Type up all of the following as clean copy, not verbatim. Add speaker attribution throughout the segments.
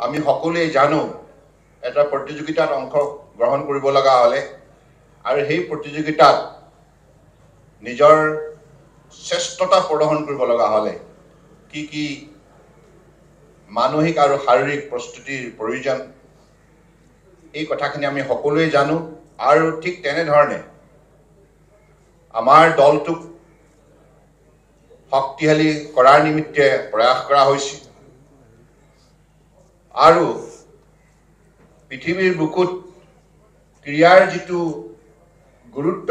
Speaker 1: আমি সকলোৱে জানো এটা প্ৰতিযোগিতাত অংশগ্ৰহণ কৰিব লগা হ'লে আৰু সেই প্ৰতিযোগিতাত নিজৰ শ্ৰেষ্ঠতা প্ৰদৰ্শন কৰিব লগা হ'লে কি মানসিক আৰু শাৰীৰিক প্ৰস্তুতিৰ প্ৰয়োজন এই কথাখিনি আমি সকলোৱে জানো আৰু ঠিক তেনেধৰণে আমাৰ দলটোক শক্তিশালী কৰাৰ নিমিত্তে প্ৰয়াস কৰা হৈছে আৰু পৃথিৱীৰ বুকুত ক্ৰীড়াৰ যিটো গুৰুত্ব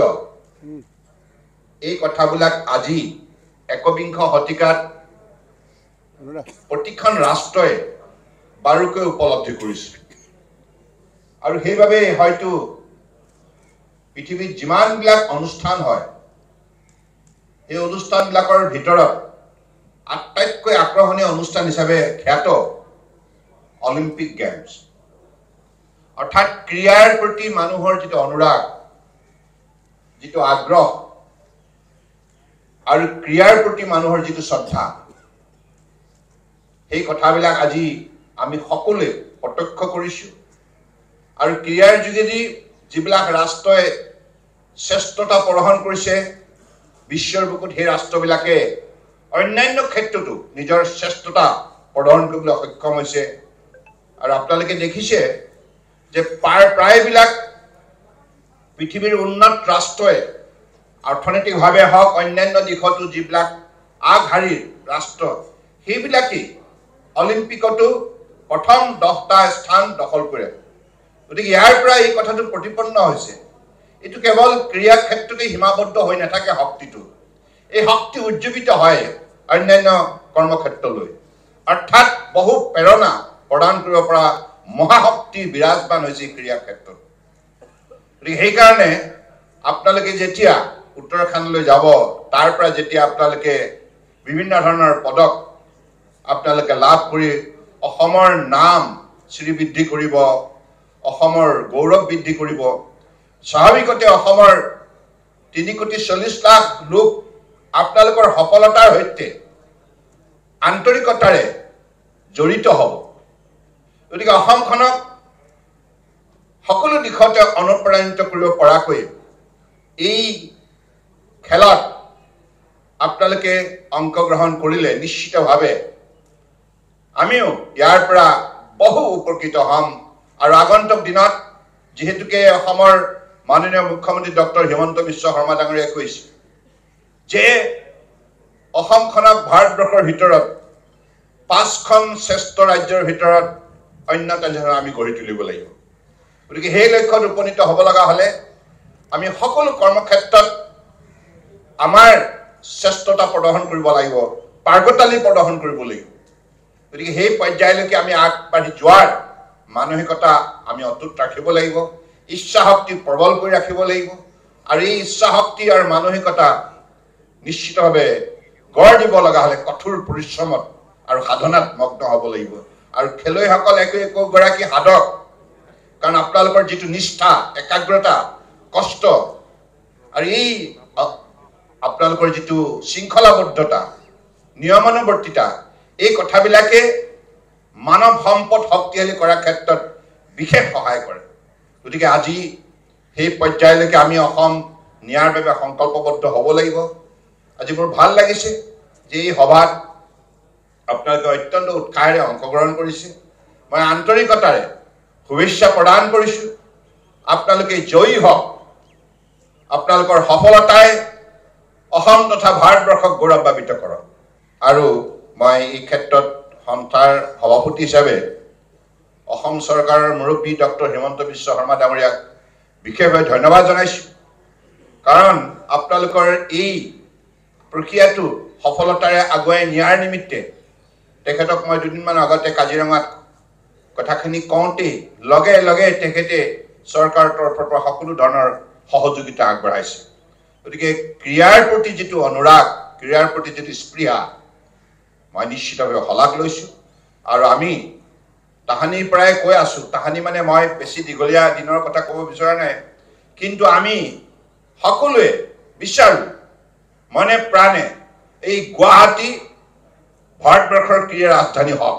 Speaker 1: এই কথাবিলাক আজি একবিংশ শতিকাত প্ৰতিখন ৰাষ্ট্ৰই বাৰুকৈ উপলব্ধি কৰিছে আৰু সেইবাবে হয়তো পৃথিৱীত যিমানবিলাক অনুষ্ঠান হয় এই অনুষ্ঠানবিলাকৰ ভিতৰত আটাইতকৈ আকৰ্ষণীয় অনুষ্ঠান হিচাপে খ্যাত অলিম্পিক গেমছ অৰ্থাৎ ক্ৰীড়াৰ প্ৰতি মানুহৰ যিটো অনুৰাগ যিটো আগ্ৰহ আৰু ক্ৰীড়াৰ প্ৰতি মানুহৰ যিটো শ্ৰদ্ধা এই কথাবিলাক আজি আমি সকলোৱে প্ৰত্যক্ষ কৰিছোঁ আৰু ক্ৰীড়াৰ যোগেদি যিবিলাক ৰাষ্ট্ৰই শ্ৰেষ্ঠতা প্ৰদৰ্শন কৰিছে বিশ্বৰ বুকুত সেই ৰাষ্ট্ৰবিলাকে অন্যান্য ক্ষেত্ৰতো নিজৰ শ্ৰেষ্ঠতা প্ৰদৰ্শন কৰিবলৈ সক্ষম হৈছে আৰু আপোনালোকে দেখিছে যে প্ৰায়বিলাক পৃথিৱীৰ উন্নত ৰাষ্ট্ৰই অৰ্থনৈতিকভাৱে হওক অন্যান্য দিশতো যিবিলাক আগশাৰীৰ ৰাষ্ট্ৰ সেইবিলাকেই অলিম্পিকতো প্ৰথম 10টা স্থান দখল কৰে গতিকে ইয়াৰ পৰা এই কথাটো প্ৰতিপন্ন হৈছে এইটো কেৱল ক্ৰীড়া ক্ষেত্ৰতে সীমাবদ্ধ হৈ নাথাকে শক্তিটো এই শক্তি উজ্জীৱিত হয় অন্যান্য কৰ্মক্ষেত্ৰলৈ অৰ্থাৎ বহু প্ৰেৰণা প্ৰদান কৰিব পৰা মহাশক্তি বিৰাজমান হৈছে ক্ৰীড়া ক্ষেত্ৰত গতিকে সেইকাৰণে আপোনালোকে যেতিয়া উত্তৰাখণ্ডলৈ যাব তাৰ পৰা যেতিয়া আপোনালোকে বিভিন্ন ধৰণৰ পদক আপোনালোকে লাভ কৰি অসমৰ নাম শ্ৰীবৃদ্ধি কৰিব অসমৰ গৌৰৱ বৃদ্ধি কৰিব স্বাভাৱিকতে অসমৰ 3,40,00,000 লোক আপোনালোকৰ সফলতাৰ সৈতে আন্তৰিকতাৰে জড়িত হ'ব গতিকে অসমখনক সকলো দিশতে অনুপ্ৰাণিত কৰিব পৰাকৈ এই খেলত আপোনালোকে অংশগ্ৰহণ কৰিলে নিশ্চিতভাৱে আমিও ইয়াৰ পৰা বহু উপকৃত হ'ম আৰু আগন্তুক দিনত যেহেতুকে অসমৰ মাননীয় মুখ্যমন্ত্ৰী ডক্টৰ হিমন্ত বিশ্ব শৰ্মা ডাঙৰীয়াই কৈছে যে অসমখনক ভাৰতবৰ্ষৰ ভিতৰত 5খন শ্ৰেষ্ঠ ৰাজ্যৰ ভিতৰত অন্যতম যেন আমি গঢ়ি তুলিব লাগিব গতিকে সেই লক্ষ্যত উপনীত হ'ব লগা হ'লে আমি সকলো কৰ্মক্ষেত্ৰত আমাৰ শ্ৰেষ্ঠতা প্ৰদৰ্শন কৰিব লাগিব পাৰ্গতালি প্ৰদৰ্শন কৰিব লাগিব গতিকে সেই পৰ্যায়লৈকে আমি আগবাঢ়ি যোৱাৰ মানসিকতা আমি অটুট ৰাখিব লাগিব ইচ্ছা শক্তি প্ৰবল কৰি ৰাখিব লাগিব আৰু এই ইচ্ছা শক্তি আৰু মানসিকতা নিশ্চিতভাৱে গঢ় দিব লগা হ'লে কঠোৰ পৰিশ্ৰমত আৰু সাধনাত মগ্ন হ'ব লাগিব আৰু খেলুৱৈসকল একোগৰাকী সাধক কাৰণ আপোনালোকৰ যিটো নিষ্ঠা একাগ্ৰতা কষ্ট আৰু এই আপোনালোকৰ যিটো শৃংখলাবদ্ধতা নিয়মানুৱৰ্তিতা এই কথাবিলাকে মানৱ সম্পদ শক্তিশালী কৰাৰ ক্ষেত্ৰত বিশেষ সহায় কৰে গতিকে আজি সেই পৰ্যায়লৈকে আমি অসম নিয়াৰ বাবে সংকল্পবদ্ধ হ'ব লাগিব আজি মোৰ ভাল লাগিছে যে এই সভাত আপোনালোকে অত্যন্ত উৎসাহেৰে অংশগ্ৰহণ কৰিছে মই আন্তৰিকতাৰে শুভেচ্ছা প্ৰদান কৰিছোঁ আপোনালোকে জয়ী হওক আপোনালোকৰ সফলতাই অসম তথা ভাৰতবৰ্ষক গৌৰৱান্বিত কৰক আৰু মই এই ক্ষেত্ৰত সংস্থাৰ সভাপতি হিচাপে অসম চৰকাৰৰ মুৰব্বী ডক্টৰ হিমন্ত বিশ্ব শৰ্মা ডাঙৰীয়াক বিশেষভাৱে ধন্যবাদ জনাইছোঁ কাৰণ আপোনালোকৰ এই প্ৰক্ৰিয়াটো সফলতাৰে আগুৱাই নিয়াৰ নিমিত্তে তেখেতক মই দুদিনমান আগতে কাজিৰঙাত কথাখিনি কওঁতেই লগে লগে তেখেতে চৰকাৰৰ তৰফৰ পৰা সকলো ধৰণৰ সহযোগিতা আগবঢ়াইছে গতিকে ক্ৰীড়াৰ প্ৰতি যিটো অনুৰাগ ক্ৰীড়াৰ প্ৰতি যিটো স্পৃহা মই নিশ্চিতভাৱে শলাগ লৈছোঁ আৰু আমি তাহানিৰ পৰাই কৈ আছোঁ তাহানি মানে মই বেছি দীঘলীয়া দিনৰ কথা ক'ব বিচৰা নাই কিন্তু আমি সকলোৱে বিচাৰোঁ মনে প্ৰাণে এই গুৱাহাটী ভাৰতবৰ্ষৰ ক্ৰীড়া ৰাজধানী হওক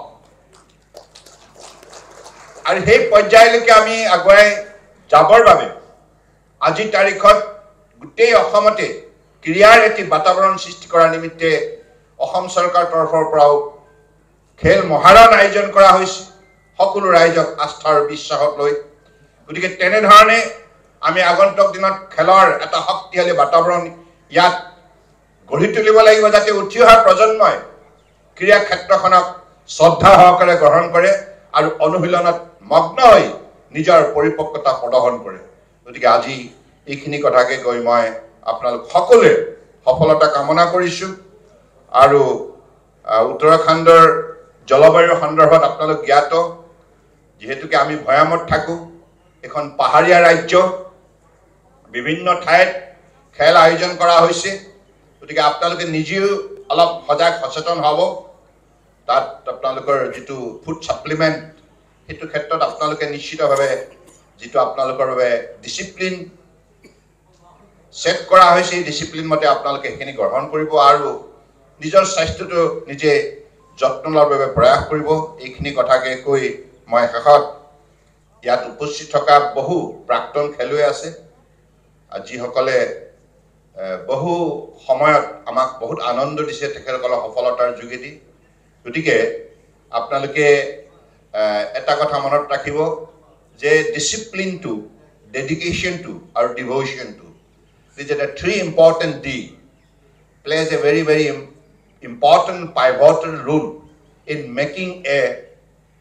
Speaker 1: আৰু সেই পৰ্যায়লৈকে আমি আগুৱাই যাবৰ বাবে আজি তাৰিখত গোটেই অসমতে ক্ৰীড়াৰ এটি বাতাবৰণ সৃষ্টি কৰাৰ নিমিত্তে অসম চৰকাৰৰ তৰফৰ পৰাও খেল মহাৰণ আয়োজন কৰা হৈছে সকলো ৰাইজক আস্থা আৰু বিশ্বাসত লৈ গতিকে তেনেধৰণে আমি আগন্তুক দিনত খেলৰ এটা শক্তিশালী বাতাবৰণ ইয়াত গঢ়ি তুলিব লাগিব যাতে উঠি অহা প্ৰজন্মই ক্ৰীড়া ক্ষেত্ৰখনক শ্ৰদ্ধা সহকাৰে গ্ৰহণ কৰে আৰু অনুশীলনত মগ্ন হৈ নিজৰ পৰিপক্কতা প্ৰদৰ্শন কৰে গতিকে আজি এইখিনি কথাকে কৈ মই আপোনালোক সকলোৱে সফলতা কামনা কৰিছোঁ আৰু উত্তৰাখণ্ডৰ জলবায়ুৰ সন্দৰ্ভত আপোনালোক জ্ঞাত যেহেতুকে আমি ভৈয়ামত থাকোঁ এখন পাহাৰীয়া ৰাজ্য বিভিন্ন ঠাইত খেল আয়োজন কৰা হৈছে গতিকে আপোনালোকে নিজেও অলপ সজাগ সচেতন হ'ব তাত আপোনালোকৰ যিটো ফুড ছাপ্লিমেণ্ট সেইটো ক্ষেত্ৰত আপোনালোকে নিশ্চিতভাৱে যিটো আপোনালোকৰ বাবে ডিচিপ্লিন সেট কৰা হৈছে ডিচিপ্লিন মতে আপোনালোকে সেইখিনি গ্ৰহণ কৰিব আৰু নিজৰ স্বাস্থ্যটো নিজে যত্ন লোৱাৰ বাবে প্ৰয়াস কৰিব এইখিনি কথাকে কৈ মই শেষত ইয়াত উপস্থিত থকা বহু প্ৰাক্তন খেলুৱৈ আছে যিসকলে বহু সময়ত আমাক বহুত আনন্দ দিছে তেখেতসকলৰ সফলতাৰ যোগেদি গতিকে আপোনালোকে এটা কথা মনত ৰাখিব যে ডিচিপ্লিনটো ডেডিকেশ্যনটো আৰু ডিভোশ্যনটো which are the three important D plays a very important pivotal role in making a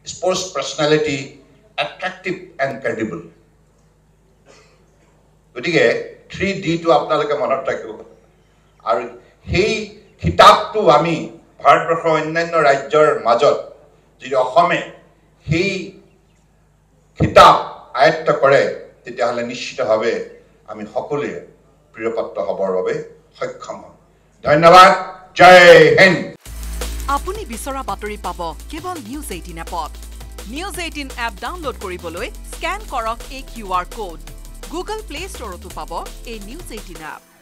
Speaker 1: sports personality attractive and credible. গতিকে 3D to আপোনালোকে মনত ৰাখিব আৰু সেই কিতাপটো আমি ভাৰতবৰ্ষৰ অন্যান্য ৰাজ্যৰ মাজত যদি অসমে সেই কিতাপ আয়ত্ত কৰে তেতিয়াহ'লে নিশ্চিতভাৱে আমি সকলোৱে প্ৰিয়পাত্ৰ হ'বৰ বাবে সক্ষম হ'ম ধন্যবাদ জয় হিন্দ
Speaker 2: আপুনি বিচৰা বাতৰি পাব কেৱল নিউজ 18 এপত নিউজ 18 এপ ডাউনলোড কৰিবলৈ স্ক্যান কৰক এই QR কোড গুগল প্লে ষ্টৰতো পাব এই নিউজ 18 এপ